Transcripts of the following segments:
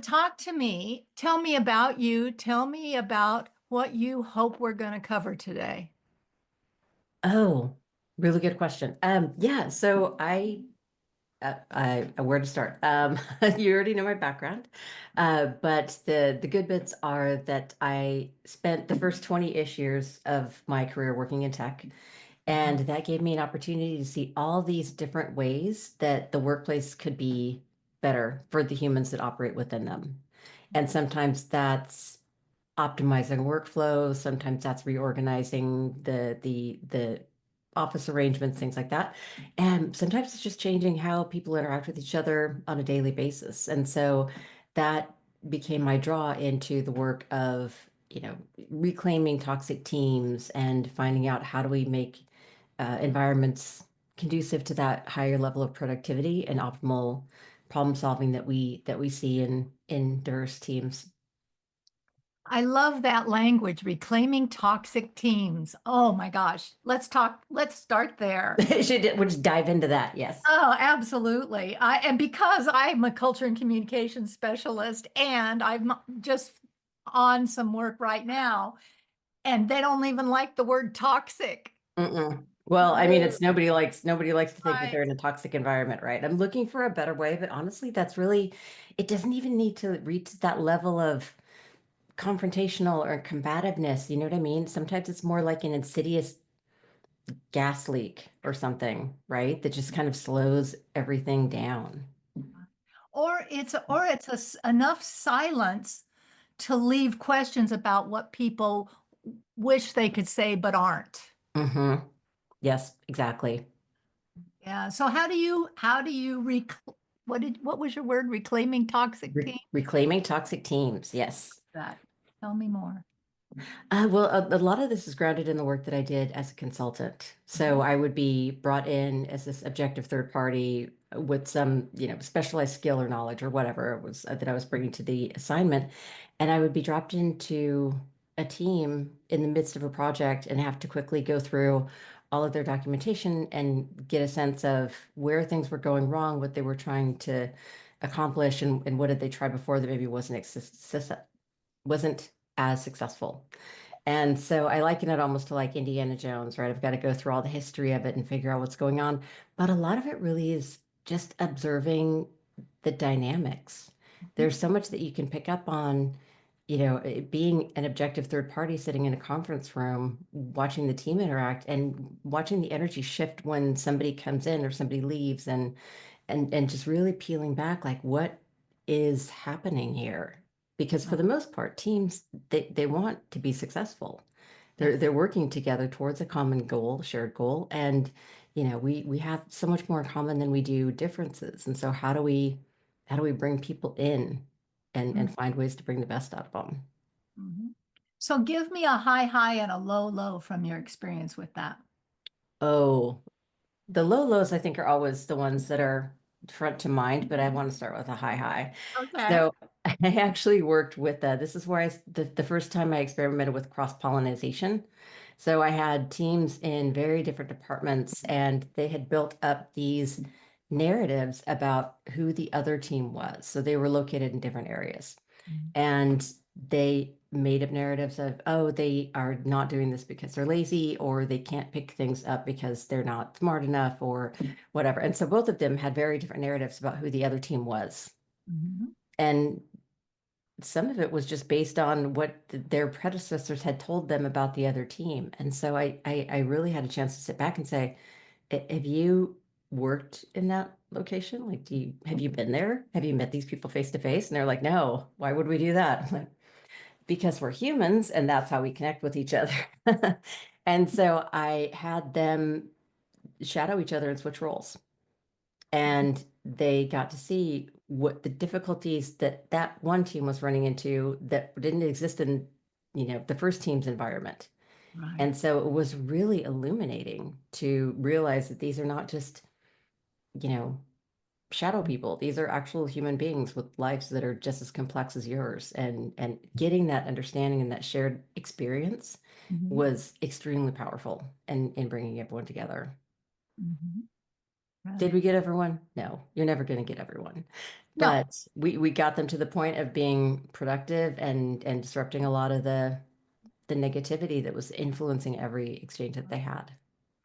talk to me. Tell me about you. Tell me about what you hope we're going to cover today. Oh, really good question. Yeah, so where to start? You already know my background, but the good bits are that I spent the first 20-ish years of my career working in tech, and that gave me an opportunity to see all these different ways that the workplace could be better for the humans that operate within them. And sometimes that's optimizing workflows. Sometimes that's reorganizing the office arrangements, things like that. And sometimes it's just changing how people interact with each other on a daily basis. And so that became my draw into the work of, reclaiming toxic teams and finding out how do we make environments conducive to that higher level of productivity and optimal problem solving that we see in diverse teams. I love that language, reclaiming toxic teams. Oh my gosh. Let's talk. Let's start there. We'll just dive into that. Yes. Oh, absolutely. And because I'm a culture and communication specialist and I'm just on some work right now, and they don't even like the word toxic. Mm-mm. Well, I mean, it's nobody likes to think that they're Right. in a toxic environment, right? I'm looking for a better way, but honestly, that's really, it doesn't even need to reach that level of confrontational or combativeness. You know what I mean? Sometimes it's more like an insidious gas leak or something, right? That just kind of slows everything down. Or it's enough silence to leave questions about what people wish they could say but aren't. Mm-hmm. Yes, exactly. Yeah. So what was your word? Reclaiming toxic team? Reclaiming toxic teams. Yes. That. Tell me more. Well, a lot of this is grounded in the work that I did as a consultant. So I would be brought in as this objective third party with some, specialized skill or knowledge or whatever it was that I was bringing to the assignment. And I would be dropped into a team in the midst of a project and have to quickly go through all of their documentation and get a sense of where things were going wrong, what they were trying to accomplish, and what did they try before that maybe wasn't as successful. And so I liken it almost to like Indiana Jones, right? I've got to go through all the history of it and figure out what's going on. But a lot of it really is just observing the dynamics. There's so much that you can pick up on, being an objective third party sitting in a conference room, watching the team interact and watching the energy shift when somebody comes in or somebody leaves and just really peeling back like what is happening here, because for Right. the most part teams they want to be successful. they're Yes. they're working together towards a common goal, shared goal, and we have so much more in common than we do differences. And so how do we bring people in and find ways to bring the best out of them? Mm-hmm. So give me a high high and a low low from your experience with that. Oh, the low lows, I think, are always the ones that are front to mind, but I want to start with a high high. Okay. So I actually worked with this is where the first time I experimented with cross-pollination. So I had teams in very different departments, and they had built up these narratives about who the other team was. So they were located in different areas. And they made up narratives of, oh, they are not doing this because they're lazy, or they can't pick things up because they're not smart enough, or whatever. And so both of them had very different narratives about who the other team was. Mhm. And some of it was just based on what their predecessors had told them about the other team. And so I really had a chance to sit back and say, Have you worked in that location? Like, have you been there? Have you met these people face to face?" And they're like, "No, why would we do that?" I'm like, because we're humans and that's how we connect with each other. And so I had them shadow each other and switch roles. And they got to see what the difficulties that one team was running into that didn't exist in, the first team's environment. Right. And so it was really illuminating to realize that these are not just, you know, shadow people. These are actual human beings with lives that are just as complex as yours. And getting that understanding and that shared experience Mhm. was extremely powerful in bringing everyone together. Mhm. Did we get everyone? No, you're never going to get everyone. No, But we got them to the point of being productive and disrupting a lot of the negativity that was influencing every exchange that they had.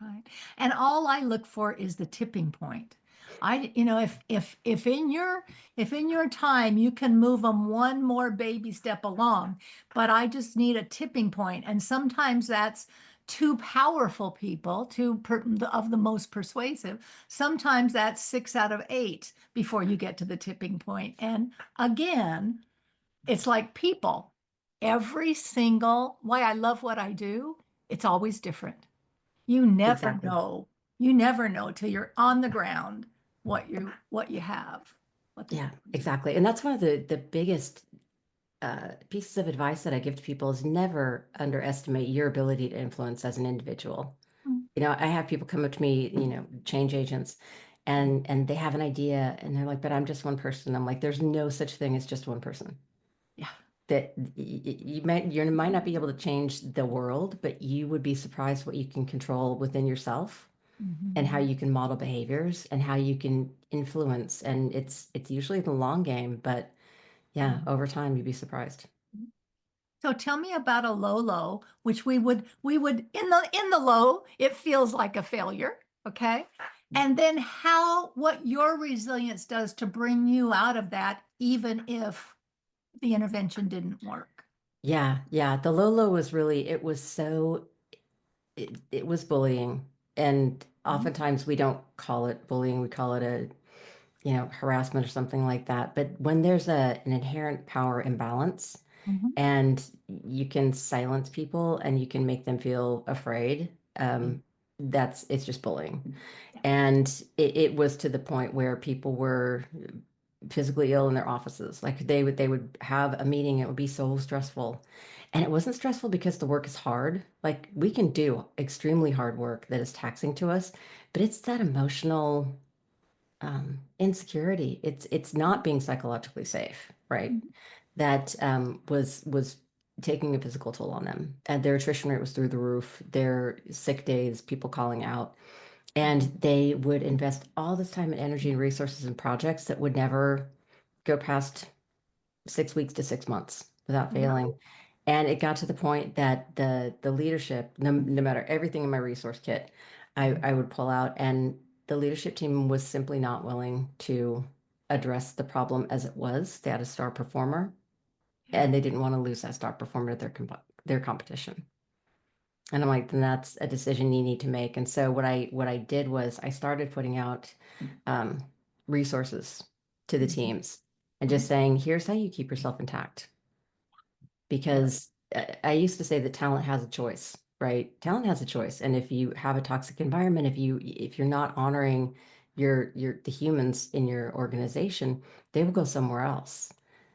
right. And all I look for is the tipping point. If in your time you can move them one more baby step along, but I just need a tipping point. And sometimes that's two powerful people, of the most persuasive. Sometimes that's 6 out of 8 before you get to the tipping point. And again, it's like people. Why I love what I do, it's always different. You never Exactly. know. You never know till you're on the ground what you have, what the Yeah, difference is. exactly. And that's one of the biggest pieces of advice that I give to people is never underestimate your ability to influence as an individual. Mm. I have people come up to me, change agents, and they have an idea and they're like, but I'm just one person. I'm like, there's no such thing as just one person. Yeah. That you might not be able to change the world, but you would be surprised what you can control within yourself and how Mhm. you can model behaviors and how you can influence. And it's usually the long game, but yeah, over time you'd be surprised. So tell me about a low low, which we would in the low, it feels like a failure, okay? And then what your resilience does to bring you out of that, even if the intervention didn't work. Yeah, yeah. The Lolo was really, it was so, it was bullying. And Mhm. oftentimes we don't call it bullying, we call it harassment or something like that. But when there's an inherent power imbalance Mhm. and you can silence people and you can make them feel afraid, it's just bullying. And it was to the point where people were physically ill in their offices. Like they would have a meeting, it would be so stressful. And it wasn't stressful because the work is hard. Like we can do extremely hard work that is taxing to us, but it's that emotional insecurity. It's not being psychologically safe, right? Mhm. That was taking a physical toll on them. And their attrition rate was through the roof. Their sick days, people calling out. And they would invest all this time and energy and resources in projects that would never go past 6 weeks to 6 months without Really? failing. And it got to the point that the leadership, no matter everything in my resource kit, I would pull out, and the leadership team was simply not willing to address the problem as it was. They had a star performer, Yeah. and they didn't want to lose that star performer to their competition. And I'm like, then that's a decision you need to make. And so what I did was I started putting out um, resources to the Mhm. teams and just Mhm. saying, here's how you keep yourself intact. Yeah. Because I used to say that talent has a choice, right? Talent has a choice. And if you have a toxic environment, if you're not honoring the humans in your organization, they will go somewhere else.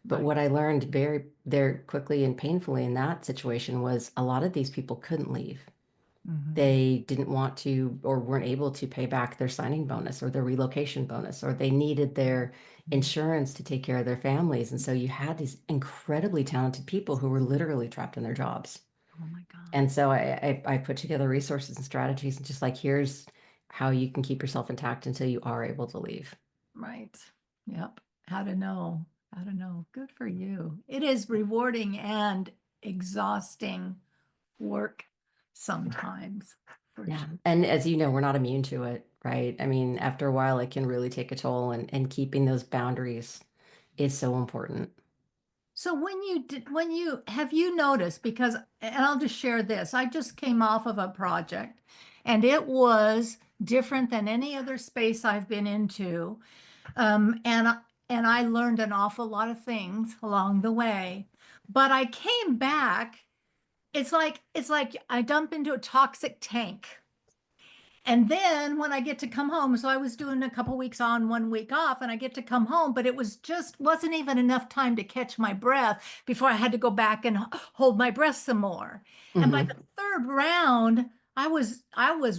But Right. what I learned very, very quickly and painfully in that situation was a lot of these people couldn't leave. Mhm. They didn't want to or weren't able to pay back their signing bonus or their relocation bonus, or they needed their insurance to take care of their families. And so you had these incredibly talented people who were literally trapped in their jobs. Oh my God. And so I put together resources and strategies and just like, here's how you can keep yourself intact until you are able to leave. Right. Yep. How to know. How to know. Good for you. It is rewarding and exhausting work sometimes, for Yeah. sure. And as you know, we're not immune to it, right? I mean, after a while, it can really take a toll, and keeping those boundaries is so important. So when you have you noticed, because, and I'll just share this, I just came off of a project and it was different than any other space I've been into. And I learned an awful lot of things along the way. But I came back, it's like I dump into a toxic tank. And then when I get to come home, so I was doing a couple weeks on, 1 week off, and I get to come home, but it wasn't even enough time to catch my breath before I had to go back and hold my breath some more. And by the Hmm. third round, I was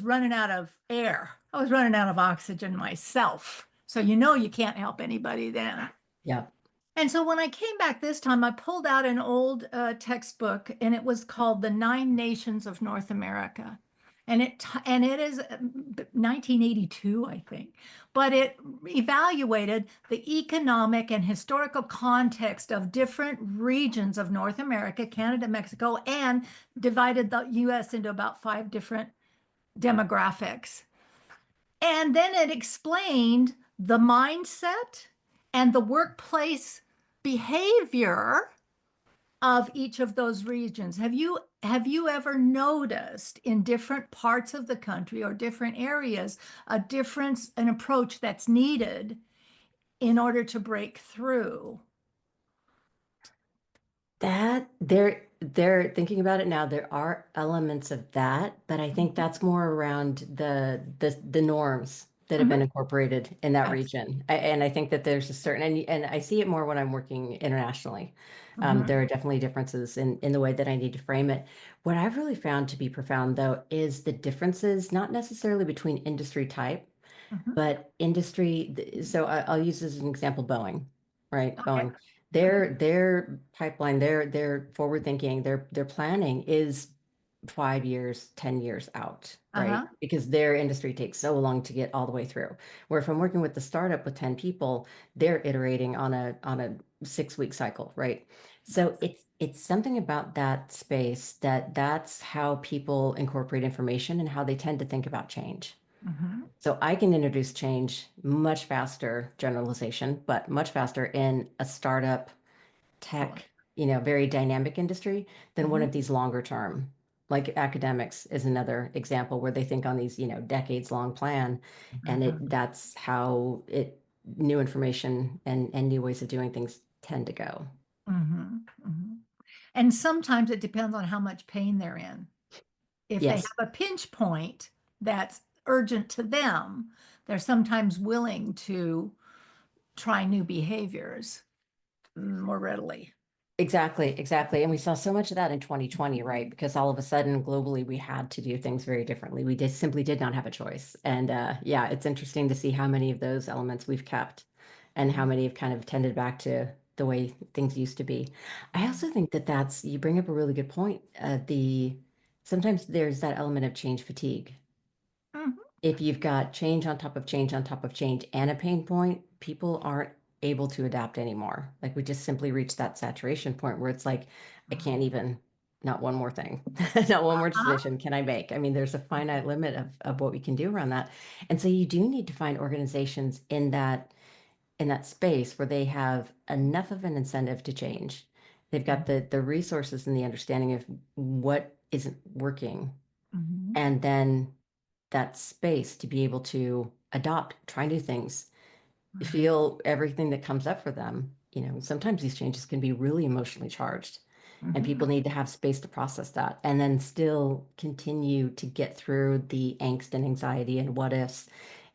running out of air. I was running out of oxygen myself. So you know you can't help anybody then. Yeah. And so when I came back this time, I pulled out an old textbook, and it was called The Nine Nations of North America. And it is 1982, I think, but it evaluated the economic and historical context of different regions of North America, Canada, Mexico, and divided the US into about 5 different demographics. And then it explained the mindset and the workplace behavior of each of those regions. Have you ever noticed in different parts of the country or different areas a difference, an approach that's needed in order to break through? That they're thinking about it now. There are elements of that, but I think that's more around the norms that have been Mhm. incorporated in that Yes. region. And I think that there's a certain and I see it more when I'm working internationally. Mhm. There are definitely differences in the way that I need to frame it. What I've really found to be profound, though, is the differences, not necessarily between industry type, Mhm. but industry. So I'll use as an example, Boeing, right? Okay. Boeing, their pipeline, their forward thinking, their planning is 5 years, 10 years out, right? Uh-huh. Because their industry takes so long to get all the way through. Where if I'm working with the startup with 10 people, they're iterating on a 6 week cycle, right? So Yes. it's something about that space that's how people incorporate information and how they tend to think about change. Mhm. So I can introduce change much faster, generalization, but much faster in a startup Totally. tech, very dynamic industry than one of Mhm. these longer term. Like academics is another example where they think on these, decades long plan, and Mhm. that's how new information and new ways of doing things tend to go. Mhm. Mhm. And sometimes it depends on how much pain they're in. If they Yes, have a pinch point that's urgent to them, they're sometimes willing to try new behaviors more readily. exactly, exactly. And we saw so much of that in 2020, right? Because all of a sudden, globally, we had to do things very differently. We simply did not have a choice. And yeah, it's interesting to see how many of those elements we've kept and how many have kind of tended back to the way things used to be. I also think that you bring up a really good point. Sometimes there's that element of change fatigue. Mhm. If you've got change on top of change on top of change and a pain point, people aren't able to adapt anymore. Like we just simply reach that saturation point where it's like, I can't even, not one more thing, not one more Uh-huh. decision can I make. I mean, there's a finite limit of what we can do around that. And so you do need to find organizations in that space where they have enough of an incentive to change. They've got the resources and the understanding of what isn't working, Mhm. and then that space to be able to adopt, try new things, Right. feel everything that comes up for them. Sometimes these changes can be really emotionally charged, and Mhm. people need to have space to process that and then still continue to get through the angst and anxiety and what ifs,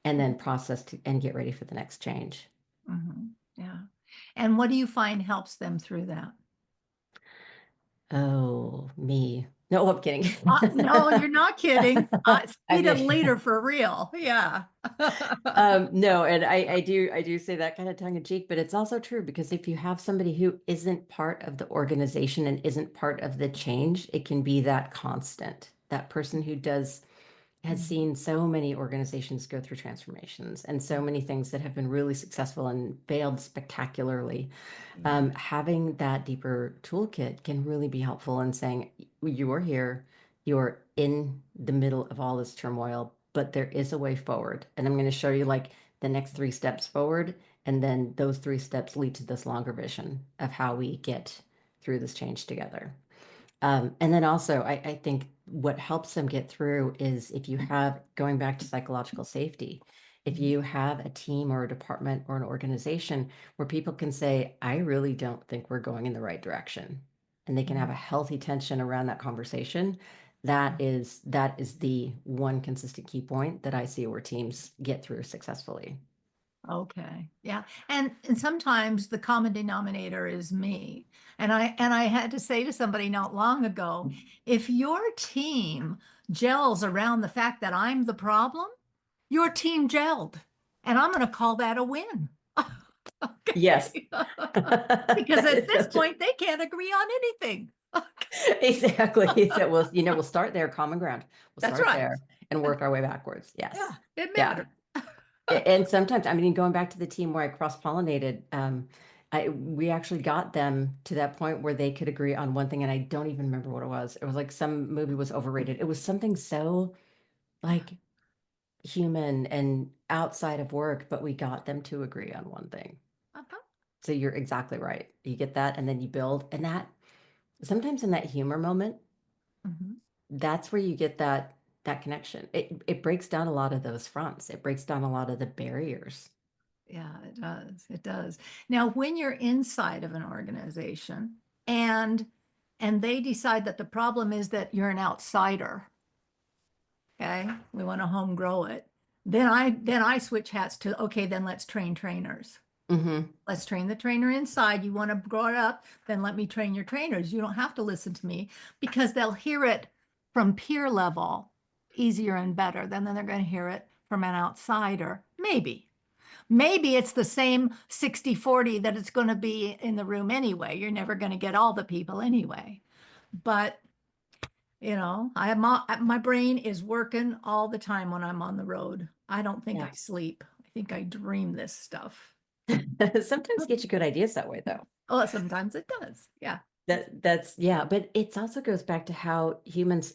and then process and get ready for the next change. Mhm. Yeah. And what do you find helps them through that? Oh, me. No, I'm kidding. No, you're not kidding. I Speed and mean, leader for real. Yeah. no, and I do say that kind of tongue in cheek, but it's also true because if you have somebody who isn't part of the organization and isn't part of the change, it can be that constant, that person who has Mhm. seen so many organizations go through transformations and so many things that have been really successful and failed spectacularly. Yeah. Having that deeper toolkit can really be helpful in saying, you are here, you're in the middle of all this turmoil, but there is a way forward. And I'm going to show you like the next 3 steps forward. And then those 3 steps lead to this longer vision of how we get through this change together. And then also, I think what helps them get through is if you have, going back to psychological safety, if Mhm. you have a team or a department or an organization where people can say, I really don't think we're going in the right direction, and they can have Mhm. a healthy tension around that conversation, that is the one consistent key point that I see where teams get through successfully. Okay. Yeah. And sometimes the common denominator is me. And I had to say to somebody not long ago, if your team gels around the fact that I'm the problem, your team gelled. And I'm going to call that a win. Yes. Okay. Because That at is so this true. point they can't agree on anything. Exactly. So we'll start there, common ground. We'll That's start right. there and work our way backwards. Yes. Yeah, it Yeah. matters. And sometimes, I mean, going back to the team where I cross-pollinated, we actually got them to that point where they could agree on one thing, and I don't even remember what it was. It was like some movie was overrated. It was something so like human and outside of work, but we got them to agree on one thing. Uh-huh. So you're exactly right. You get that, and then you build, and that sometimes in that humor moment, Mhm. that's where you get that connection. It breaks down a lot of those fronts. It breaks down a lot of the barriers. Yeah, it does. It does. Now, when you're inside of an organization and they decide that the problem is that you're an outsider, okay, we want to home grow it. Then I switch hats to, okay, then let's train trainers. Hmm. Let's train the trainer inside. You want to grow it up, then let me train your trainers. You don't have to listen to me because they'll hear it from peer level easier and better than they're going to hear it from an outsider. Maybe it's the same 60-40 that it's going to be in the room anyway. You're never going to get all the people anyway. But, I have my brain is working all the time when I'm on the road. I don't think I Yeah. sleep. I think I dream this stuff. Sometimes get you good ideas that way though. Oh, sometimes it does. Yeah. That's yeah, but it also goes back to how humans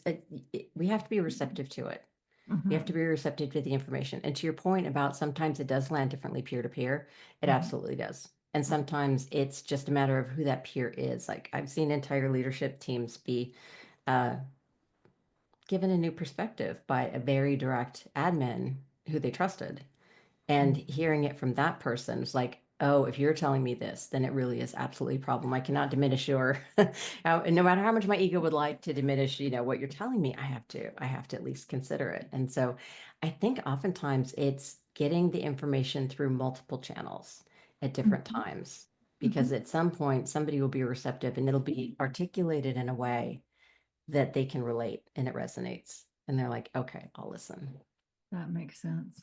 we have to be receptive to it. We have to Mhm, be receptive to the information. And to your point about sometimes it does land differently peer to peer, it mhm, absolutely does. And mhm, sometimes it's just a matter of who that peer is. Like I've seen entire leadership teams be uh, given a new perspective by a very direct admin who they trusted. And mhm. hearing it from that person is like, oh, if you're telling me this, then it really is absolutely a problem. I cannot diminish your, no matter how much my ego would like to diminish, what you're telling me, I have to at least consider it. And so I think oftentimes it's getting the information through multiple channels at different Mhm, times, because mhm. at some point somebody will be receptive and it'll be articulated in a way that they can relate and it resonates. And they're like, okay, I'll listen. That makes sense.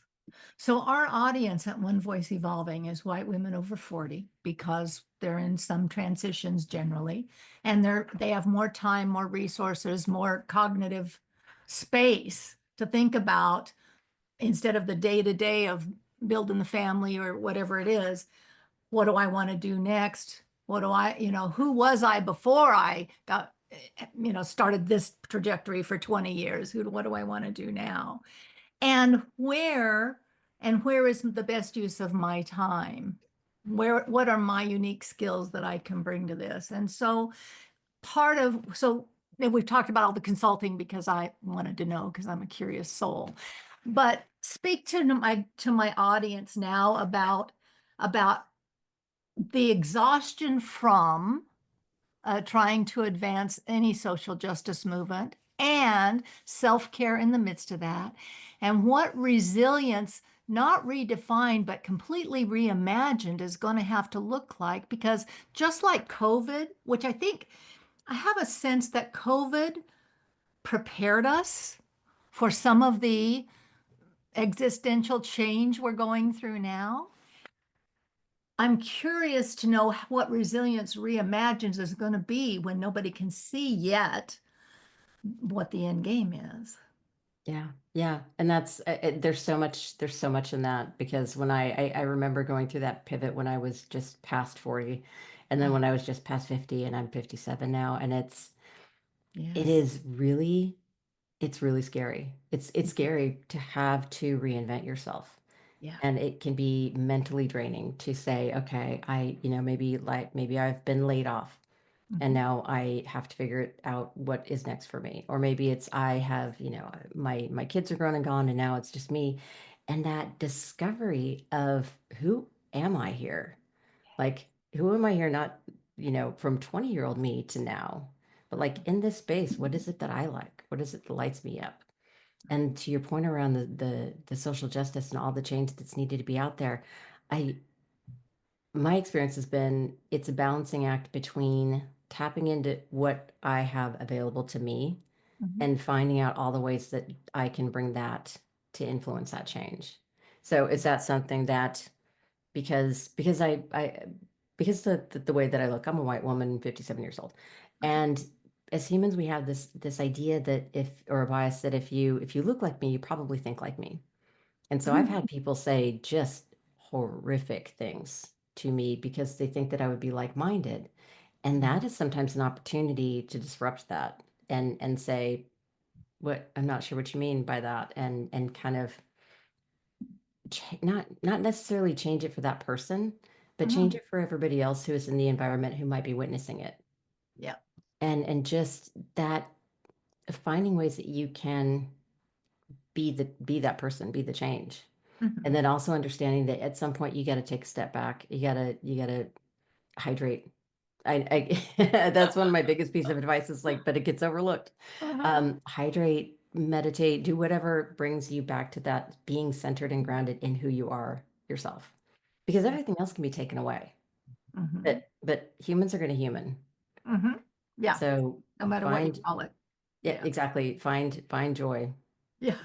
So our audience at One Voice Evolving is white women over 40 because they're in some transitions generally, and they have more time, more resources, more cognitive space to think about instead of the day-to-day of building the family or whatever it is. What do I want to do next? What do I, who was I before I got, started this trajectory for 20 years? What do I want to do now? And where is the best use of my time? What are my unique skills that I can bring to this? And so we've talked about all the consulting because I wanted to know because I'm a curious soul. But speak to my audience now about the exhaustion from trying to advance any social justice movement and self-care in the midst of that, and what resilience, not redefined, but completely reimagined, is going to have to look like. Because just like COVID, which I have a sense that COVID prepared us for some of the existential change we're going through now. I'm curious to know what resilience reimagines is going to be when nobody can see yet what the end game is. Yeah, yeah, and that's there's so much in that because when I remember going through that pivot when I was just past 40, and then Oh, when I was just past 50, and I'm 57 now, and it yes. is really it's really scary. It's scary to have to reinvent yourself, Yeah. and it can be mentally draining to say, okay, maybe I've been laid off and Mhm. now I have to figure it out what is next for me. Or maybe it's I have, my kids are grown and gone and now it's just me. And that discovery of who am I here? Like who am I here? Not, from 20-year-old me to now, but like in this space, what is it that I like? What is it that lights me up? And to your point around the social justice and all the change that's needed to be out there, I my experience has been it's a balancing act between tapping into what I have available to me Mhm. and finding out all the ways that I can bring that to influence that change. So is that something that because I because the way that I look, I'm a white woman, 57 years old. And as humans, we have this idea that or a bias that if you look like me, you probably think like me. And so I've had people say just horrific things to me because they think that I would be like-minded. And that is sometimes an opportunity to disrupt that and say, what I'm not sure what you mean by that, and kind of not necessarily change it for that person, but change Mhm. it for everybody else who is in the environment who might be witnessing it. Yeah. And just that finding ways that you can be that person, be the change. And Mhm. then also understanding that at some point you got to take a step back. You got to hydrate. That's one of my biggest piece of advice is like, but it gets overlooked. Uh-huh. Hydrate, meditate, do whatever brings you back to that being centered and grounded in who you are yourself. Because Yeah. everything else can be taken away. Mhm. But humans are going to human. Mhm. Yeah. So No matter what you find call it. yeah, Yeah. exactly. Find joy. Yeah.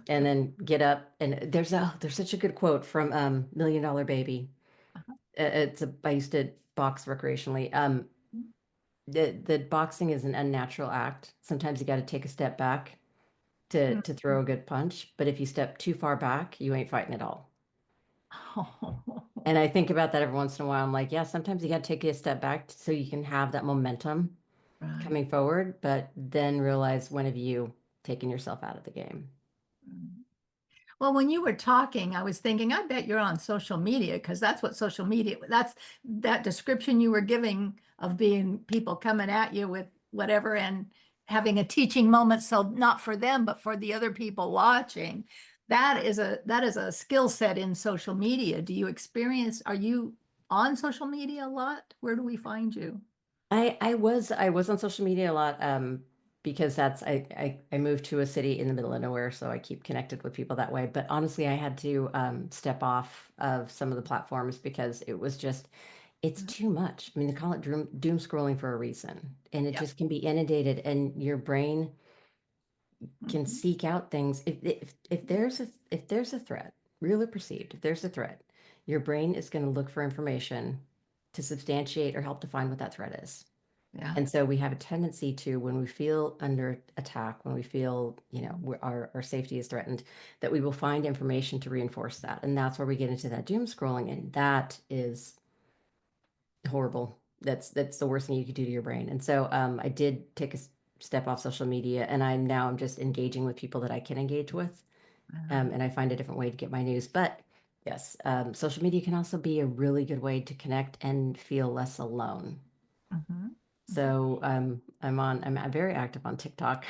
And then get up. And there's such a good quote from Million Dollar Baby. I used to box recreationally. The boxing is an unnatural act. Sometimes you got to take a step back to throw a good punch. But if you step too far back, you ain't fighting at all. And I think about that every once in a while. I'm like, yeah, sometimes you got to take a step back so you can have that momentum Right. coming forward, but then realize when have you taken yourself out of the game? Well, when you were talking, I was thinking, I bet you're on social media because that's what social media, that's that description you were giving of being people coming at you with whatever and having a teaching moment. So not for them, but for the other people watching. That is a skill set in social media. Do you experience, are you on social media a lot? Where do we find you? I was on social media a lot because I moved to a city in the middle of nowhere, so I keep connected with people that way. But honestly, I had to step off of some of the platforms because it's too much. I mean, they call it doom scrolling for a reason, and it Yeah. just can be inundated, and your brain can Mhm. seek out things. If there's a threat, real or perceived, if there's a threat, your brain is going to look for information to substantiate or help define what that threat is. Yeah. And so we have a tendency to, when we feel under attack, when we feel, our safety is threatened, that we will find information to reinforce that. And that's where we get into that doom scrolling. And that is horrible. That's the worst thing you could do to your brain. And so I did take a step off social media, and I'm just engaging with people that I can engage with. And I find a different way to get my news. But yes, social media can also be a really good way to connect and feel less alone. Mhm. So I'm very active on TikTok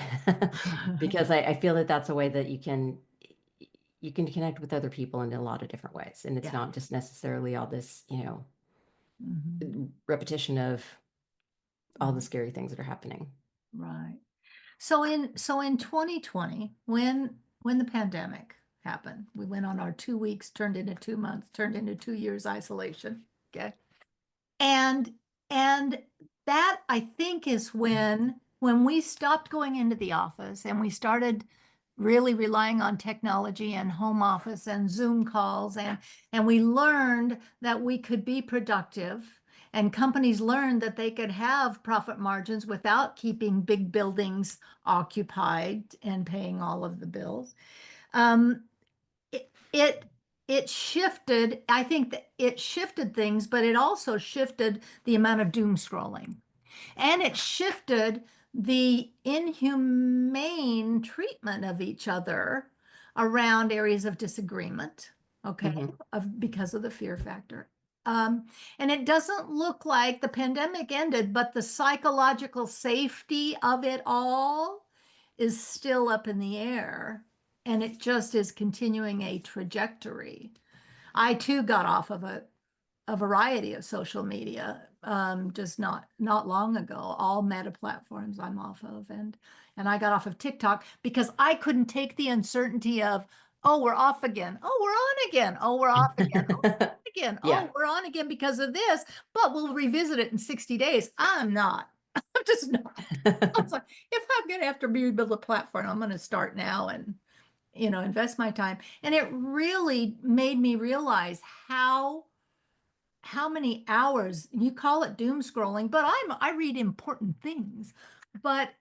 because I feel that that's a way that you can connect with other people in a lot of different ways. And it's Yeah. not just necessarily all this, Mhm. repetition of all the Mhm. scary things that are happening. Right. So in 2020, when the pandemic happened, we went on our 2 weeks, turned into 2 months, turned into 2 years isolation. Okay. And and that I think is when we stopped going into the office and we started really relying on technology and home office and Zoom calls and we learned that we could be productive and companies learned that they could have profit margins without keeping big buildings occupied and paying all of the bills. Um, it it it shifted. I think that it shifted things, but it also shifted the amount of doom scrolling. And it shifted the inhumane treatment of each other around areas of disagreement, okay, Hmm. because of the fear factor. And it doesn't look like the pandemic ended, but the psychological safety of it all is still up in the air. And it just is continuing a trajectory. I too got off of a variety of social media just not long ago, all meta platforms I'm off of, and I got off of TikTok because I couldn't take the uncertainty of, oh, we're off again, oh, we're on again, oh, we're off again, oh, again, Yeah. oh, we're on again because of this, but we'll revisit it in 60 days. I'm not. I'm just not. I was like, if I'm going to have to rebuild a platform, I'm going to start now and invest my time. And it really made me realize how many hours you call it doom scrolling, but I read important things. but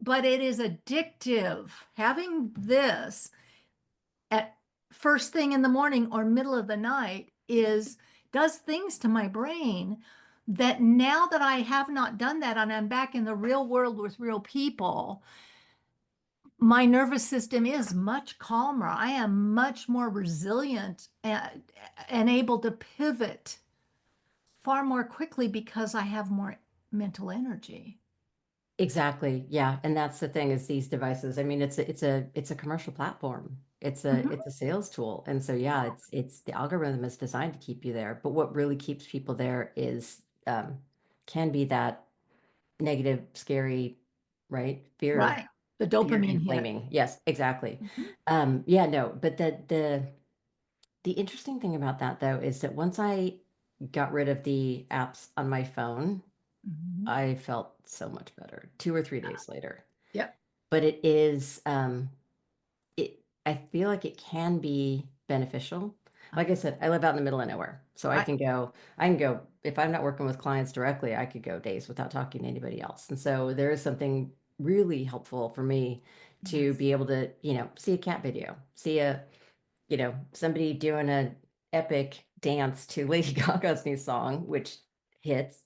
it is addictive. Having this at first thing in the morning or middle of the night is does things to my brain that now that I have not done that and I'm back in the real world with real people, my nervous system is much calmer. I am much more resilient and able to pivot far more quickly because I have more mental energy. Exactly. Yeah. And that's the thing is these devices. I mean, it's a commercial platform. Mhm. It's a sales tool. And so yeah, it's the algorithm is designed to keep you there. But what really keeps people there is can be that negative, scary, right? Right. The Fear dopamine hit. inflaming. Yes, exactly. Mhm. Yeah, no, but the interesting thing about that though is that once I got rid of the apps on my phone, Mhm. I felt so much better 2 or 3 days later. Yep. But it is I feel like it can be beneficial. Like I said, I live out in the middle of nowhere. So Right. I can go, if I'm not working with clients directly, I could go days without talking to anybody else. And so there is something really helpful for me to Yes. be able to, see a cat video, see somebody doing a epic dance to Lady Gaga's new song, which hits,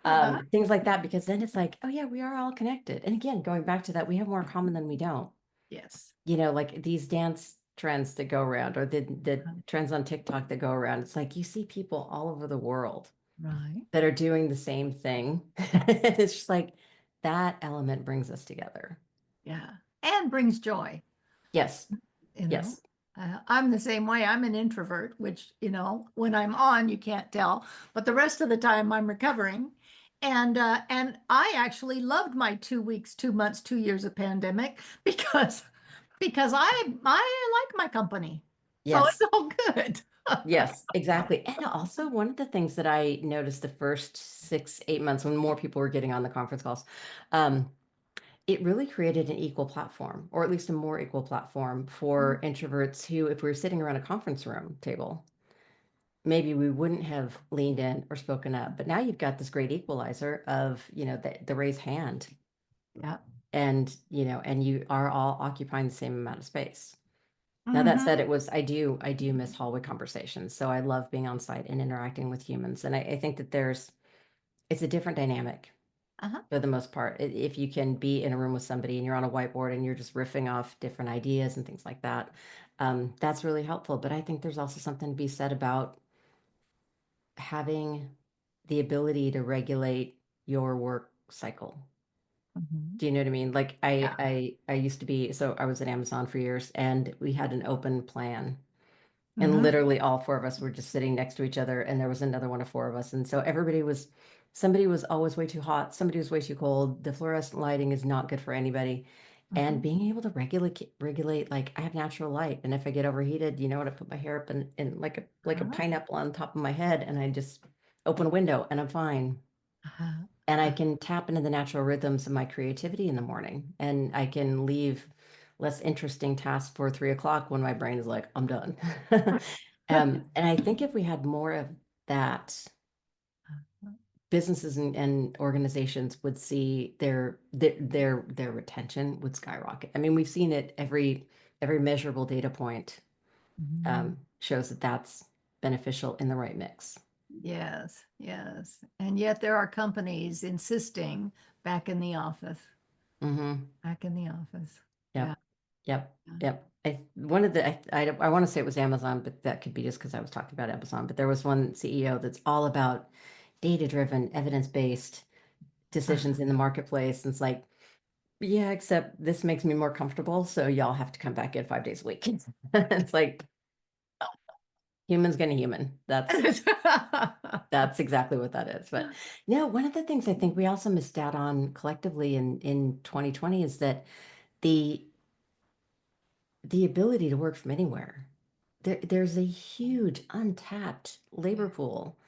Uh-huh. things like that, because then it's like, oh yeah, we are all connected. And again, going back to that, we have more in common than we don't. Yes. Like these dance trends that go around or the Uh-huh. trends on TikTok that go around. It's like you see people all over the world Right. that are doing the same thing. It's just like that element brings us together. Yeah. And brings joy, Yes. you know. Yes. I'm the same way. I'm an introvert, which, when I'm on, you can't tell, but the rest of the time I'm recovering. And I actually loved my 2 weeks, 2 months, 2 years of pandemic because I like my company. So it's Yes. all good. Yes, exactly. And also one of the things that I noticed the first 6, 8 months when more people were getting on the conference calls, um, it really created an equal platform, or at least a more equal platform for introverts who, if we were sitting around a conference room table, maybe we wouldn't have leaned in or spoken up. But now you've got this great equalizer of, the raised hand Yeah. and you are all occupying the same amount of space. Now that said, Hmm. I do miss hallway conversations. So I love being on site and interacting with humans. And I think that it's a different dynamic Uh-huh. for the most part. If you can be in a room with somebody and you're on a whiteboard and you're just riffing off different ideas and things like that, that's really helpful. But I think there's also something to be said about having the ability to regulate your work cycle. Hmm. Do you know what I mean? Like I Yeah. I I used to be, so I was at Amazon for years and we had an open plan. And Hmm. literally all four of us were just sitting next to each other and there was another one of four of us. And so somebody was always way too hot, somebody was way too cold. The fluorescent lighting is not good for anybody. And Hmm. being able to regulate, like I have natural light. And if I get overheated, you know what, I put my hair up in like a Uh-huh. pineapple on top of my head and I just open a window and I'm fine. Uh-huh. And I Uh-huh. can tap into the natural rhythms of my creativity in the morning. And I can leave less interesting tasks for 3 o'clock when my brain is like, I'm done. And I think if we had more of that, businesses and organizations would see their retention would skyrocket. I mean, we've seen it every measurable data point Mhm. shows that that's beneficial in the right mix. Yes, yes. And yet there are companies insisting back in the office, Mm-hmm. back in the office. Yeah. Yep. Yep. Yeah. Yep. One of the I want to say it was Amazon, but that could be just because I was talking about Amazon. But there was one CEO that's all about data-driven, evidence-based decisions in the marketplace. And it's like, yeah, except this makes me more comfortable, so y'all have to come back in 5 days a week. It's like humans gonna human. That's exactly what that is. But no, one of the things I think we also missed out on collectively in 2020 is that the the ability to work from anywhere. There's a huge untapped labor pool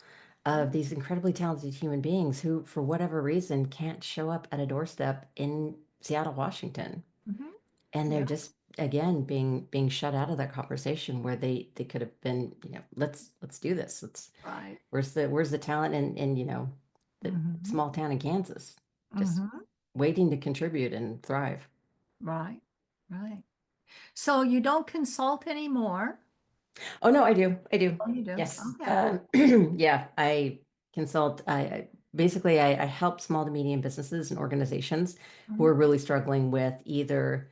of these incredibly talented human beings who, for whatever reason, can't show up at a doorstep in Seattle, Washington. Mhm. And they're Yeah, just again being shut out of that conversation where they could have been, let's do this. Let's right. where's the talent in the Hmm. small town in Kansas? Just Hmm. waiting to contribute and thrive. Right, right. So you don't consult anymore? Oh no, I do. I do. Oh, you do? Yes. Okay. Yeah, I consult. I help small to medium businesses and organizations who Mhm. are really struggling with either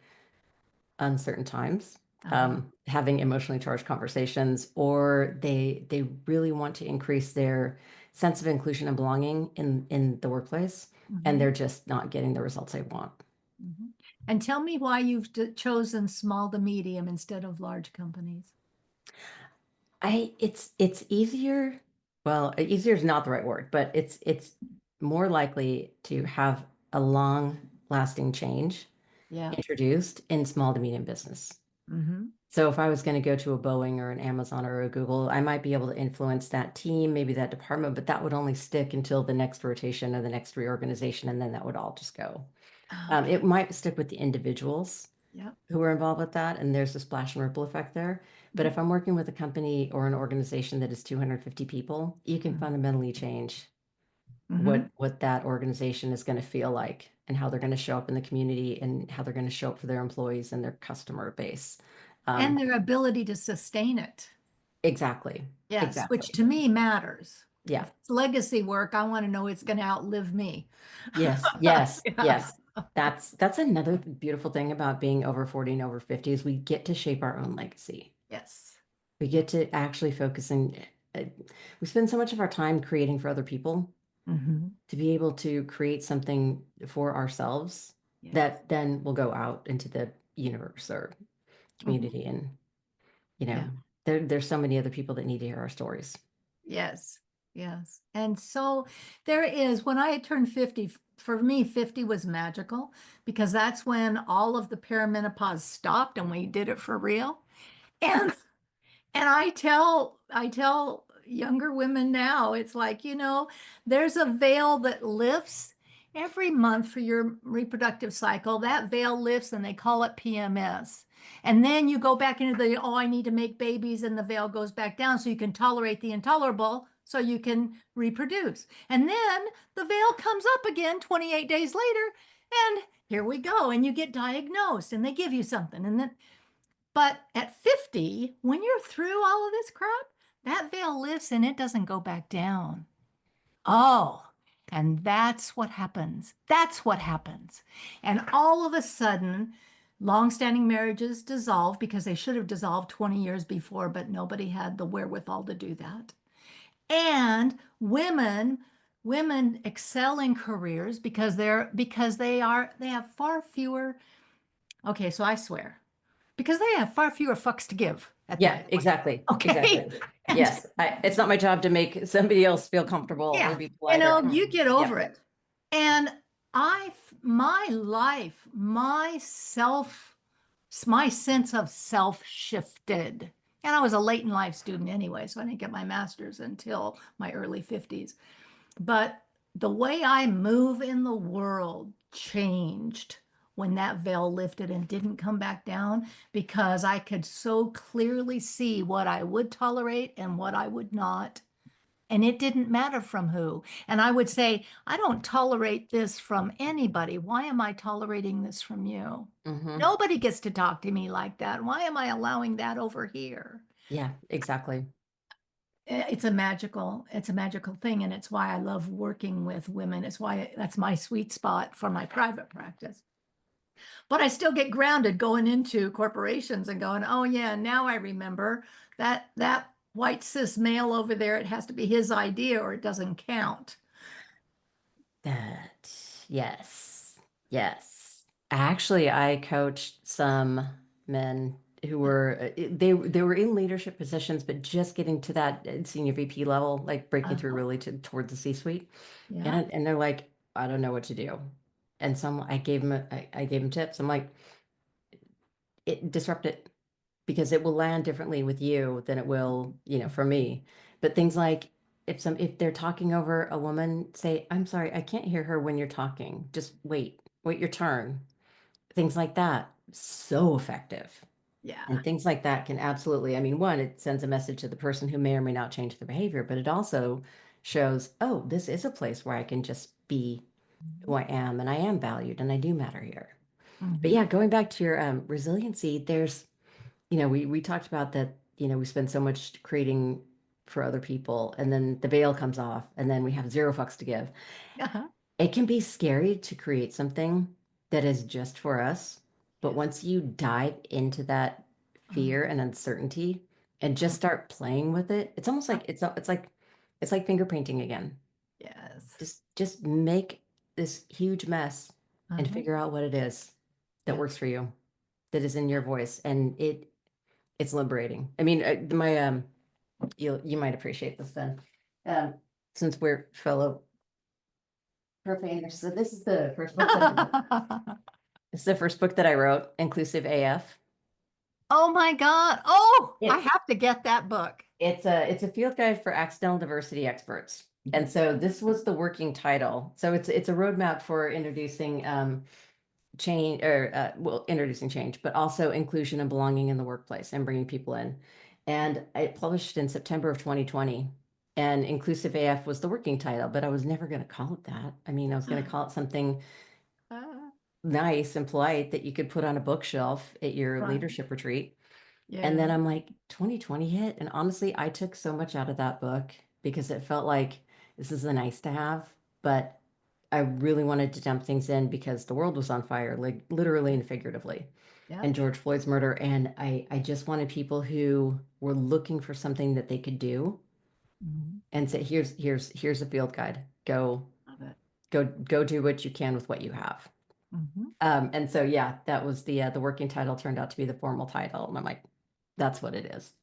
uncertain times, Uh-huh. having emotionally charged conversations, or they really want to increase their sense of inclusion and belonging in the workplace, and Mhm, they're just not getting the results they want. mhm. And tell me why you've chosen small to medium instead of large companies. It's easier. Well, easier is not the right word, but it's more likely to have a long lasting change Yeah. introduced in small to medium business. Hmm. So if I was going to go to a Boeing or an Amazon or a Google, I might be able to influence that team, maybe that department, but that would only stick until the next rotation or the next reorganization, and then that would all just go. Okay. It might stick with the individuals Yep. who are involved with that, and there's a splash and ripple effect there. But if I'm working with a company or an organization that is 250 people, you can fundamentally change Mm-hmm. what that organization is going to feel like and how they're going to show up in the community and how they're going to show up for their employees and their customer base. And Um, their ability to sustain it. exactly. Yes, which Exactly. to me matters. Yeah. If it's legacy work, I want to know it's going to outlive me. Yes. Yes. Yeah. Yes. That's another beautiful thing about being over 40 and over 50 is we get to shape our own legacy. Yes. We get to actually focus and we spend so much of our time creating for other people Hmm. to be able to create something for ourselves Yes. that then will go out into the universe or Hmm. community. And, you know, Yeah. there's so many other people that need to hear our stories. Yes. Yes. And so there is, when I had turned 50, for me, 50 was magical because that's when all of the perimenopause stopped and we did it for real. And I tell younger women now, it's like, there's a veil that lifts every month for your reproductive cycle. That veil lifts and they call it PMS. And then you go back into the, oh, I need to make babies, and the veil goes back down so you can tolerate the intolerable so you can reproduce. And then the veil comes up again 28 days later, and here we go. And you get diagnosed and they give you something. And then but at 50, when you're through all of this crap, that veil lifts and it doesn't go back down. Oh, and that's what happens. That's what happens. And all of a sudden, long-standing marriages dissolve because they should have dissolved 20 years before, but nobody had the wherewithal to do that. And women excel in careers because they have far fewer. Okay, so I swear because they have far fewer fucks to give at that Yeah, point. exactly. Okay. Exactly. And Yes. It's not my job to make somebody else feel comfortable or yeah, be polite or, you get over yep. it. And my life, my sense of self shifted. And I was a late in life student anyway, so I didn't get my master's until my early 50s. But the way I move in the world changed when that veil lifted and didn't come back down because I could so clearly see what I would tolerate and what I would not. And it didn't matter from who. And I would say, I don't tolerate this from anybody. Why am I tolerating this from you? Hmm. Nobody gets to talk to me like that. Why am I allowing that over here? Yeah, exactly. It's a magical thing, and it's why I love working with women. It's why that's my sweet spot for my private practice. But I still get grounded going into corporations and going, oh yeah, now I remember that white cis male over there, it has to be his idea or it doesn't count. That, yes, yes. Actually, I coached some men who were they were in leadership positions, but just getting to that senior VP level, like breaking through Uh-huh. really towards the C-suite, Yeah. and they're like, I don't know what to do, and some I gave them I gave them tips. I'm like, it disrupt it because it will land differently with you than it will, for me. But things like if they're talking over a woman, say, I'm sorry, I can't hear her when you're talking. Just wait your turn. Things like that. So effective. Yeah. And things like that can absolutely, I mean, one, it sends a message to the person who may or may not change their behavior, but it also shows, oh, this is a place where I can just be who I am, and I am valued, and I do matter here. But Mhm. yeah, going back to your resiliency, there's, we talked about that, we spend so much creating for other people, and then the veil comes off, and then we have zero fucks to give. Uh-huh. It can be scary to create something that is just for us, but Yes. once you dive into that fear Mhm. and uncertainty and just Mhm. start playing with it, it's almost like it's like finger painting again. Yes. Just make this huge mess and Uh-huh. figure out what it is that Yeah. works for you, that is in your voice, and it's liberating. I mean, my you might appreciate this then, um, since we're fellow profaners. So this is the first book that I wrote. It's the first book that I wrote, Inclusive AF. Oh my God. Oh, I It's have to get that book. it's a field guide for accidental diversity experts. And so this was the working title. So it's a roadmap for introducing change, or well, introducing change, but also inclusion and belonging in the workplace and bringing people in. And I published in September of 2020. And Inclusive AF was the working title, but I was never going to call it that. I mean, I was going to call it something Uh, nice and polite that you could put on a bookshelf at your right. leadership retreat. And Yeah. then I'm like, 2020 hit. And honestly, I took so much out of that book because it felt like this is a nice to have, but I really wanted to dump things in because the world was on fire, like literally and figuratively, Yeah. and George Floyd's murder. And I just wanted people who were looking for something that they could do Mhm. and say, here's a field guide. Go, Love it. go do what you can with what you have. Mhm. And so yeah, that was the working title turned out to be the formal title, and I'm like, that's what it is.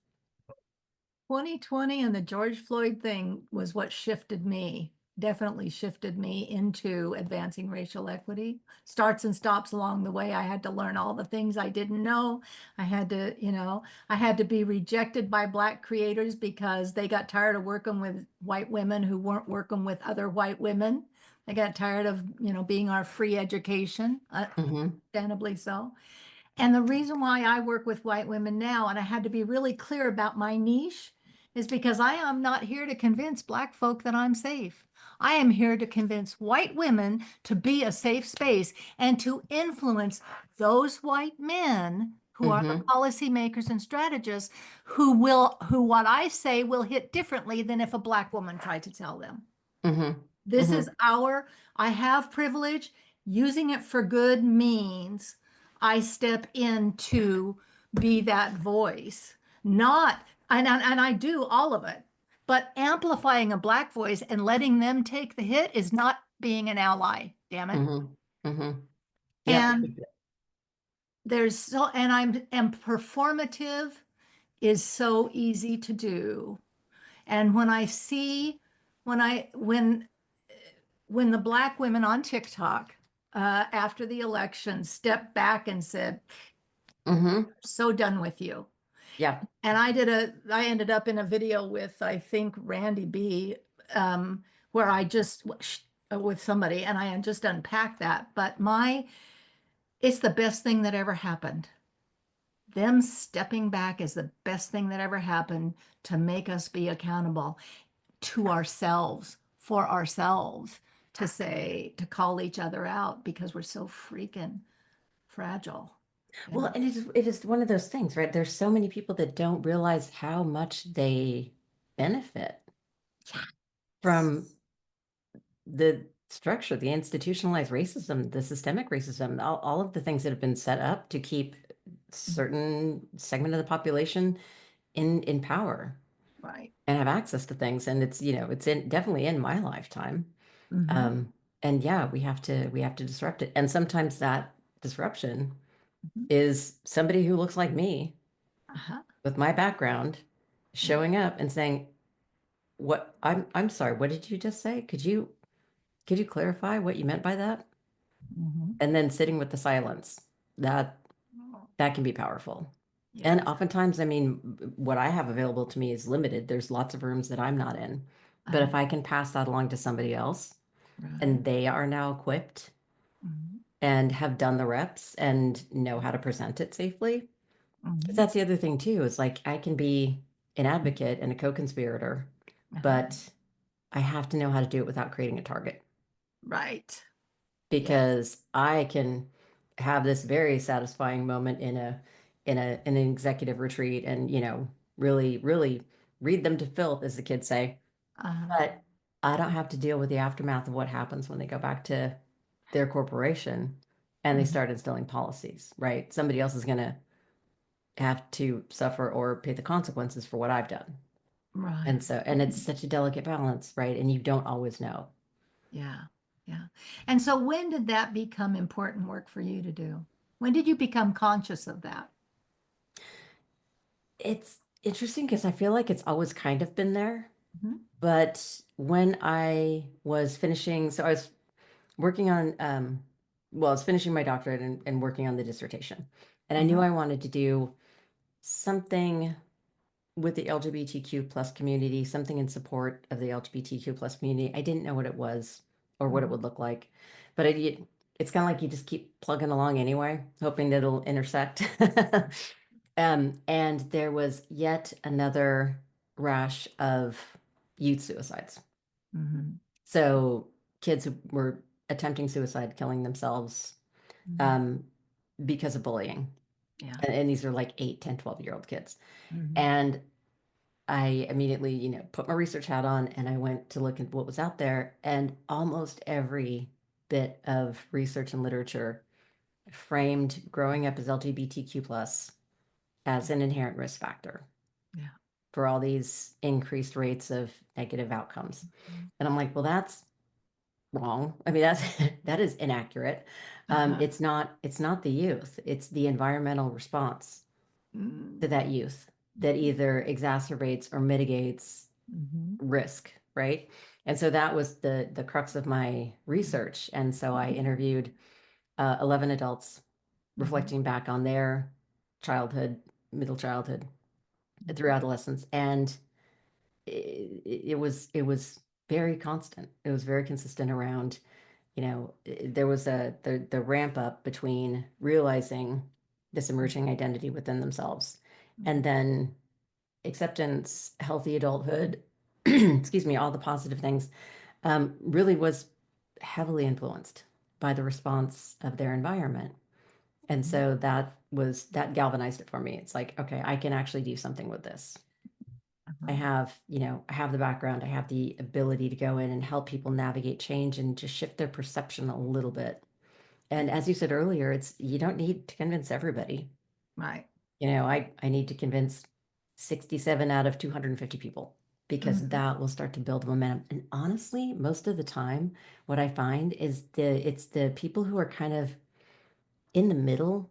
2020 and the George Floyd thing was what shifted me, definitely shifted me into advancing racial equity. Starts and stops along the way. I had to learn all the things I didn't know. I had to be rejected by Black creators because they got tired of working with white women who weren't working with other white women. They got tired of, being our free education, Mm-hmm. understandably so. And the reason why I work with white women now, and I had to be really clear about my niche, is because I am not here to convince Black folk that I'm safe. I am here to convince white women to be a safe space and to influence those white men who are the Mm-hmm. policymakers and strategists who what I say will hit differently than if a Black woman tried to tell them. Mm-hmm. This is Mm-hmm. I have privilege. Using it for good means I step in to be that voice, not, and I do all of it, but amplifying a Black voice and letting them take the hit is not being an ally, damn it. Mm-hmm. Mm-hmm. Yep. And and performative is so easy to do. And when I see, when I, when the Black women on TikTok after the election stepped back and said, Mm-hmm. so done with you. Yeah. And I ended up in a video with, I think, Randy B, where with somebody, and I just unpacked that. But it's the best thing that ever happened. Them stepping back is the best thing that ever happened to make us be accountable to ourselves, for ourselves, to call each other out because we're so freaking fragile. You Well, know? and it is one of those things, right? There's so many people that don't realize how much they benefit from the structure, the institutionalized racism, the systemic racism, all of the things that have been set up to keep certain segment of the population in power Right. and have access to things. And it's definitely in my lifetime. Hmm. Um, and yeah, we have to disrupt it. And sometimes that disruption Hmm. is somebody who looks like me Uh-huh. with my background Yeah. showing up and saying, "What I'm sorry, what did you just say? Could you clarify what you meant by that?" Hmm. And then sitting with the silence. That Oh, that can be powerful. And yes. oftentimes, I mean, what I have available to me is limited. There's lots of rooms that I'm not in. But Uh-huh. if I can pass that along to somebody else Right. and they are now equipped Hmm. and have done the reps and know how to present it safely, 'cause Hmm. that's the other thing too, is like I can be an advocate and a co-conspirator, Uh-huh. but I have to know how to do it without creating a target. Right. Yes. because I can have this very satisfying moment in an executive retreat and, really, really read them to filth, as the kids say. Uh, But I don't have to deal with the aftermath of what happens when they go back to their corporation and they mhm. start instilling policies, right? Somebody else is going to have to suffer or pay the consequences for what I've done. Right. And it's such a delicate balance, right? And you don't always know. Yeah. Yeah. And so when did that become important work for you to do? When did you become conscious of that? It's interesting because I feel like it's always kind of been there. Mhm. But when I was finishing, so I was working on, well, I was finishing my doctorate and working on the dissertation. And I knew Mhm. I wanted to do something with the LGBTQ plus community, something in support of the LGBTQ plus community. I didn't know what it was or what it Mhm. would look like, but it's kind of like you just keep plugging along anyway, hoping that it'll intersect. And there was yet another rash of youth suicides. Mhm. So kids who were attempting suicide, killing themselves Mhm. um, because of bullying. Yeah. And these are like 8, 10, 12-year-old kids. Mhm. And I immediately, put my research hat on and I went to look at what was out there. And almost every bit of research and literature framed growing up as LGBTQ plus as an inherent risk factor Yeah. for all these increased rates of negative outcomes. Mhm. And I'm like, well, that's wrong. I mean, that's that is inaccurate. It's not the youth, it's the environmental response to Mm. that youth that either exacerbates or mitigates Mhm. risk, right? And so that was the crux of my research. And so I interviewed 11 adults Mhm. reflecting back on their childhood, middle childhood, through Mhm. adolescence, and it was very constant. It was very consistent around, there was the ramp up between realizing this emerging identity within themselves, and Mhm. then acceptance, healthy adulthood, excuse me, all the positive things, really was heavily influenced by the response of their environment. And Mhm. so that galvanized it for me. It's like, okay, I can actually do something with this. I Uh-huh. have, I have the background, I have the ability to go in and help people navigate change and just shift their perception a little bit. And as you said earlier, you don't need to convince everybody. Right. I need to convince 67 out of 250 people because Mhm. that will start to build momentum. And honestly, most of the time, what I find is it's the people who are kind of in the middle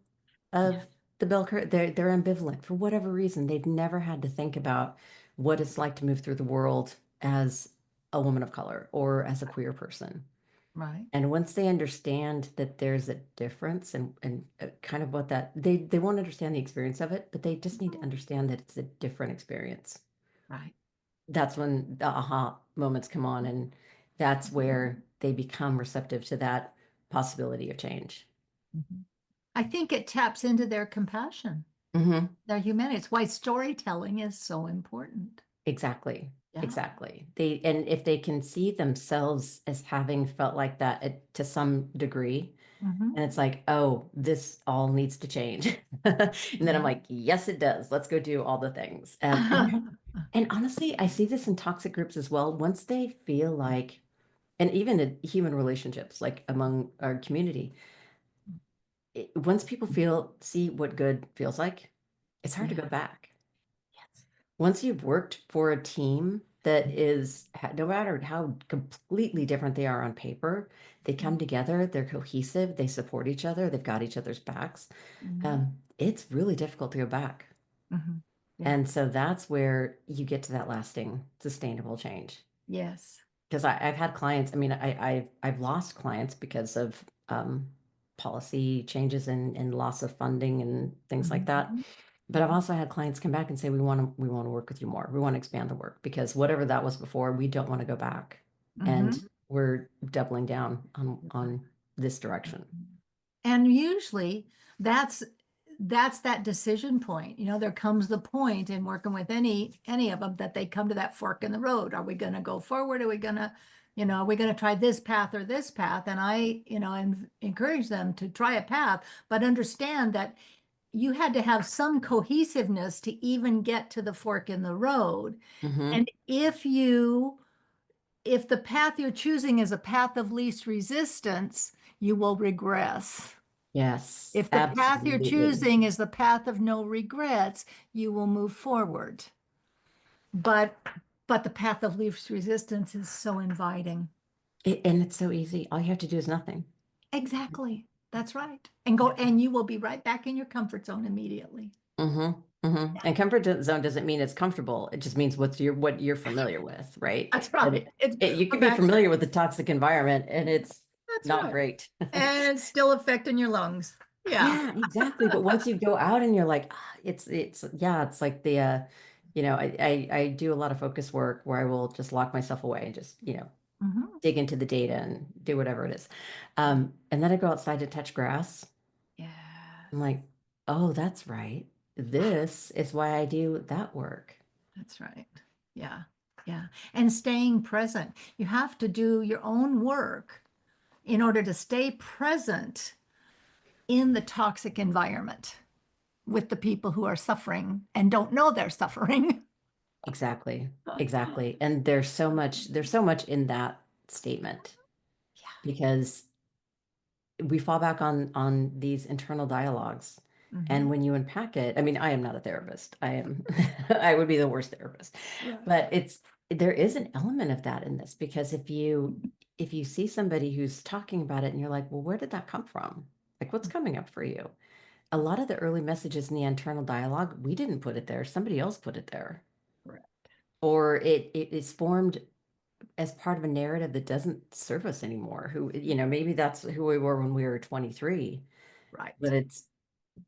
Yeah. of the bell curve. They're ambivalent for whatever reason. They've never had to think about what it's like to move through the world as a woman of color or as a queer person. Right. And once they understand that there's a difference and kind of what that they won't understand the experience of it, but they just need to Mhm. understand that it's a different experience. Right. That's when the aha moments come on, and that's where they become receptive to that possibility of change. Mhm. I think it taps into their compassion, Hmm. their humanity. It's why storytelling is so important. Exactly. Yeah. Exactly. And if they can see themselves as having felt like that to some degree, Mhm. and it's like, oh, this all needs to change. And then I'm Mhm. like, yes, it does. Let's go do all the things. And honestly, I see this in toxic groups as well. Once they feel like, and even in human relationships, like among our community, once people see what good feels like, it's hard to Yeah. go back. Yes. Once you've worked for a team that is, no matter how completely different they are on paper, they come together, they're cohesive, they support each other, they've got each other's backs. Mhm. It's really difficult to go back. Mhm. Yeah. And so that's where you get to that lasting, sustainable change. Yes. Because I've had clients, I mean, I've lost clients because of policy changes and loss of funding and things like that. Mhm. But I've Mhm. also had clients come back and say, we want to work with you more. We want to expand the work because whatever that was before, we don't want to go back. And Mhm. we're doubling down on this direction. And usually that's that's that decision point. There comes the point in working with any of them that they come to that fork in the road. Are we going to go forward? Are we going to You know, are we going to try this path or this path? And I, encourage them to try a path, but understand that you had to have some cohesiveness to even get to the fork in the road. Mm-hmm. And if the path you're choosing is a path of least resistance, you will regress. Yes, If the path you're absolutely. choosing is the path of no regrets, you will move forward. But the path of least resistance is so inviting. And it's so easy. All you have to do is nothing. Exactly. That's right. And you will be right back in your comfort zone immediately. Mm-hmm. Mm-hmm. Yeah, And zone doesn't mean it's comfortable. It just means what you're familiar with, right? that's And right. you We're could be back. familiar with the toxic environment and it's That's not right. great. And it's still affecting your lungs. Yeah. Yeah, exactly. But once you go out and you're like, "Ah," it's yeah, it's like the I do a lot of focus work where I will just lock myself away and just, Mhm. dig into the data and do whatever it is. And then I go outside to touch grass. I'm Yes. like, oh, that's right. This is why I do that work. That's right. Yeah. Yeah. And staying present. You have to do your own work in order to stay present in the toxic environment with the people who are suffering and don't know they're suffering. Exactly. Exactly. And there's so much in that statement Yeah. because we fall back on these internal dialogues. And Mhm. when you unpack it, I mean, I am not a therapist. I am I would be the worst therapist. Right. But there is an element of that in this because if you see somebody who's talking about it and you're like, well, where did that come from? Like what's coming up for you? A lot of the early messages in the internal dialogue, we didn't put it there. Somebody else put it there. Right. Or it is formed as part of a narrative that doesn't serve us anymore. Maybe that's who we were when we were 23, but Right. it's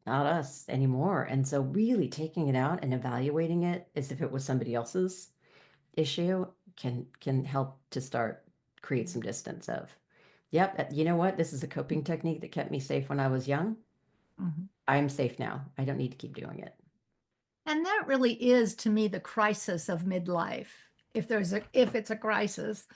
not us anymore. And so really taking it out and evaluating it as if it was somebody else's issue can help to start create some distance of, yep, you know what? This is a coping technique that kept me safe when I was young. Mhm. I'm safe now. I don't need to keep doing it. And that really is to me the crisis of midlife. If it's a crisis,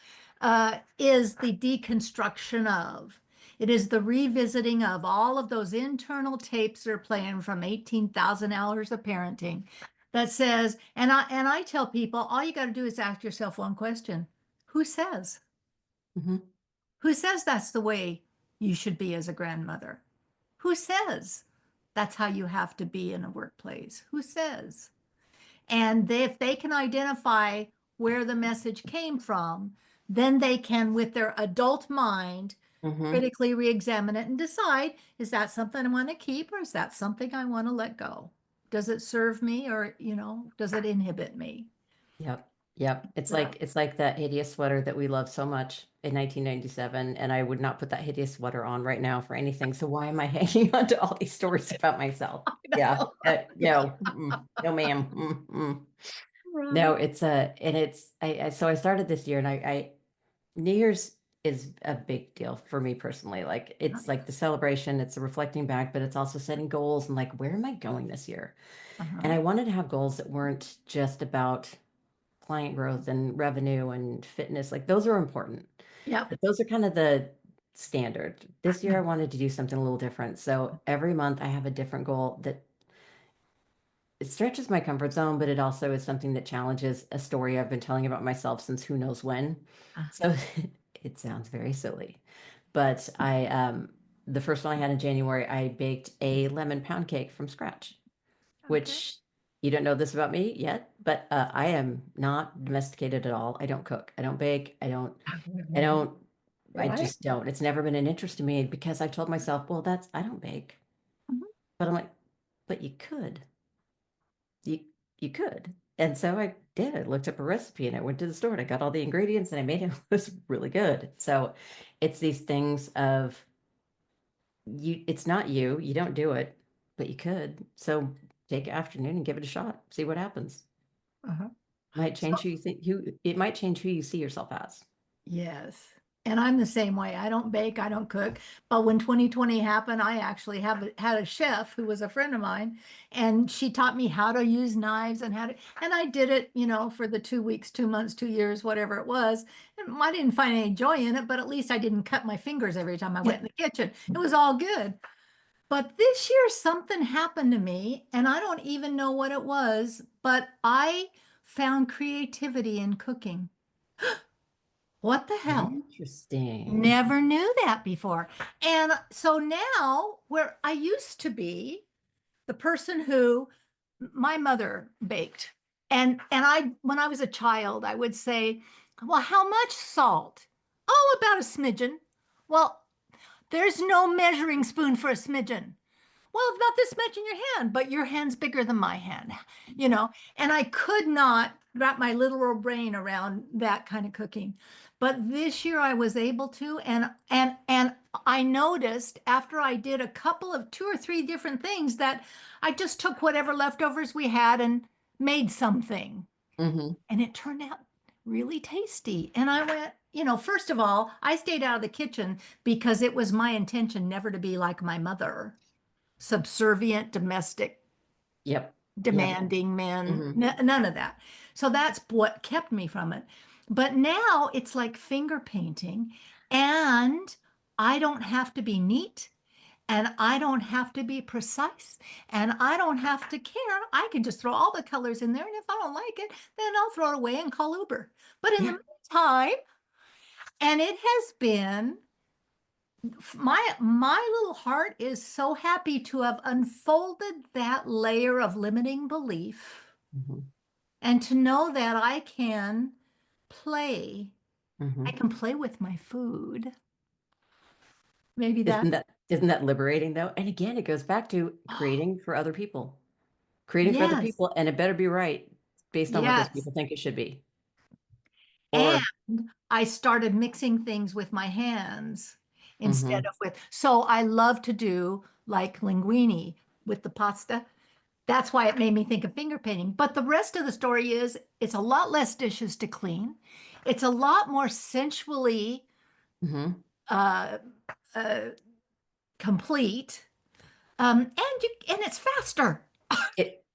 is the deconstruction of. It is the revisiting of all of those internal tapes that are playing from 18,000 hours of parenting that says, and I tell people, all you got to do is ask yourself one question. Who says? Mhm. Who says that's the way you should be as a grandmother? Who says that's how you have to be in a workplace? Who says? And if they can identify where the message came from, then they can, with their adult mind, Mhm. critically re-examine it and decide, is that something I want to keep or is that something I want to let go? Does it serve me or, does it inhibit me? Yep. Yep. It's Yeah. like it's like that hideous sweater that we love so much in 1997, and I would not put that hideous sweater on right now for anything. So why am I hanging on to all these stories about myself? I Yeah. know. No. No, ma'am. No, Right. and it's so I started this year, and New Year's is a big deal for me personally. Like it's like the celebration, it's a reflecting back, but it's also setting goals and like where am I going this year? And Uh-huh. I wanted to have goals that weren't just about client growth and revenue and fitness. Like those are important, Yep. but those are kind of the standard. This year I wanted to do something a little different. So every month I have a different goal that it stretches my comfort zone, but it also is something that challenges a story I've been telling about myself since who knows when. Uh, So it sounds very silly, but the first one I had in January, I baked a lemon pound cake from scratch, Okay. which you don't know this about me yet, but I am not domesticated at all. I don't cook. I don't bake. I don't, I Right. just don't. It's never been an interest to me because I've told myself, well, I don't bake. Mhm. But I'm like, but you could. You you could. And so I did. I looked up a recipe and I went to the store and I got all the ingredients and I made it. It was really good. So it's these things of it's not you don't do it, but you could. So take an afternoon and give it a shot. See what happens. Uh-huh. Might So, change who you think who it might change who you see yourself as. yes. And I'm the same way. I don't bake, I don't cook. But when 2020 happened, I actually had a chef who was a friend of mine, and she taught me how to use knives and and I did it, for the 2 weeks, 2 months, 2 years, whatever it was. And I didn't find any joy in it, but at least I didn't cut my fingers every time I went Yeah. in the kitchen. It was all good. But this year something happened to me, and I don't even know what it was, but I found creativity in cooking. What the hell? Interesting. Never knew that before. And so now, where I used to be the person who my mother baked, and I when I was a child, I would say, "Well, how much salt?" "Oh, about a smidgen." "Well, there's no measuring spoon for a smidgen." "Well, it's about this much in your hand, but your hand's bigger than my hand," and I could not wrap my literal brain around that kind of cooking. But this year I was able to, and I noticed after I did a couple of 2 or 3 different things that I just took whatever leftovers we had and made something. Hmm. And it turned out really tasty. And I went, first of all, I stayed out of the kitchen because it was my intention never to be like my mother, subservient, domestic, Yep. Yep. demanding men, Hmm. none of that. So that's what kept me from it. But now it's like finger painting, and I don't have to be neat, and I don't have to be precise, and I don't have to care. I can just throw all the colors in there, and if I don't like it, then I'll throw it away and call Uber. But in the Yeah. meantime, and it has been my little heart is so happy to have unfolded that layer of limiting belief Hmm. and to know that play. I Hmm. can play with my food. Maybe Isn't that's, that liberating though? And again, it goes back to oh, creating for other people. Creating for other yes, people, and it better be right based on what those yes. people think it should be. And Or, I started mixing things with my hands instead hmm. of with, so I love to do like linguine with the pasta. That's why it made me think of finger painting. But the rest of the story is it's a lot less dishes to clean. It's a lot more sensually Hmm. uh, uh, complete. And it's faster.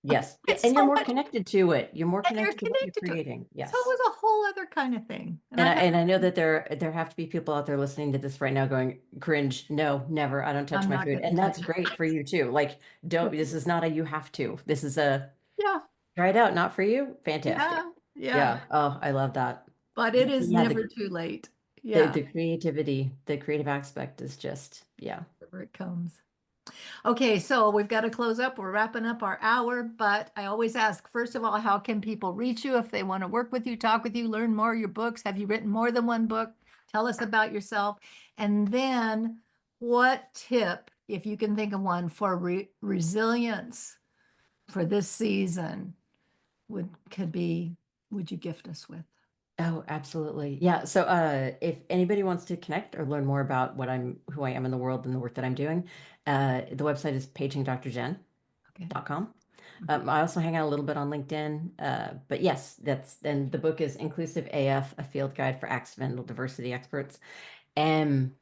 Yes. Yeah, It's and you're so more much, connected to it. You're more and you're connected to what you're connected to it. creating. So it Yes. was a whole other kind of thing. And And I've I, had and I know that there have to be people out there listening to this right now going, cringe, no, never. I don't touch I'm my not food. going to And tell that's you. great for you too. Like, don't, Good for this you. is not a you have to. This is a Yeah, try it out, not for you. yeah, Fantastic. yeah. Yeah. Oh, I love that. But it But is yeah, never too late. the Yeah, the creativity, the creative aspect is just, yeah. wherever it comes. Okay, so we've got to close up. We're wrapping up our hour, but I always ask, first of all, how can people reach you if they want to work with you, talk with you, learn more of your books? Have you written more than one book? Tell us about yourself. And then what tip, if you can think of one, for resilience for this season would you gift us with? Oh, absolutely. Yeah. So if anybody wants to connect or learn more about who I am in the world and the work that I'm doing, the website is pagingdrjen.com. Okay. I also hang out a little bit on LinkedIn. But yes, and the book is Inclusive AF, a field guide for accidental diversity experts. And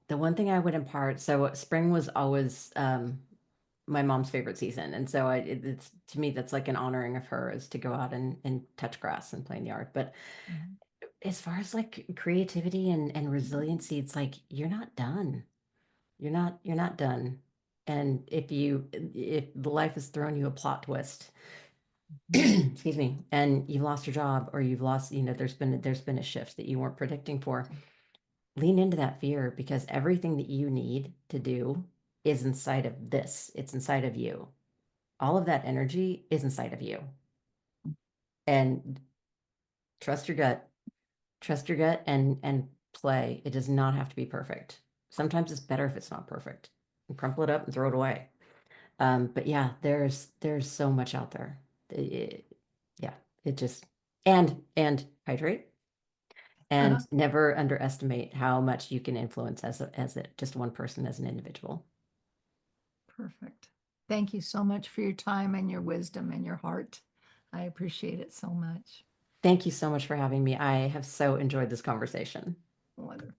the one thing I would impart, so spring was always my mom's favorite season. And so it's to me, that's like an honoring of her is to go out and touch grass and play in the yard. But Mhm. as far as like creativity and resiliency, it's like you're not done. You're not done. And if the life has thrown you a plot twist, excuse me, and you've lost your job or you've lost, there's been a shift that you weren't predicting for, lean into that fear because everything that you need to do is inside of this. It's inside of you. All of that energy is inside of you. And trust your gut. Trust your gut and play. It does not have to be perfect. Sometimes it's better if it's not perfect. And crumple it up and throw it away. But yeah, there's so much out there. Yeah, it just and hydrate Uh-huh. and never underestimate how much you can influence just one person as an individual. Perfect. Thank you so much for your time and your wisdom and your heart. I appreciate it so much. Thank you so much for having me. I have so enjoyed this conversation. Wonderful.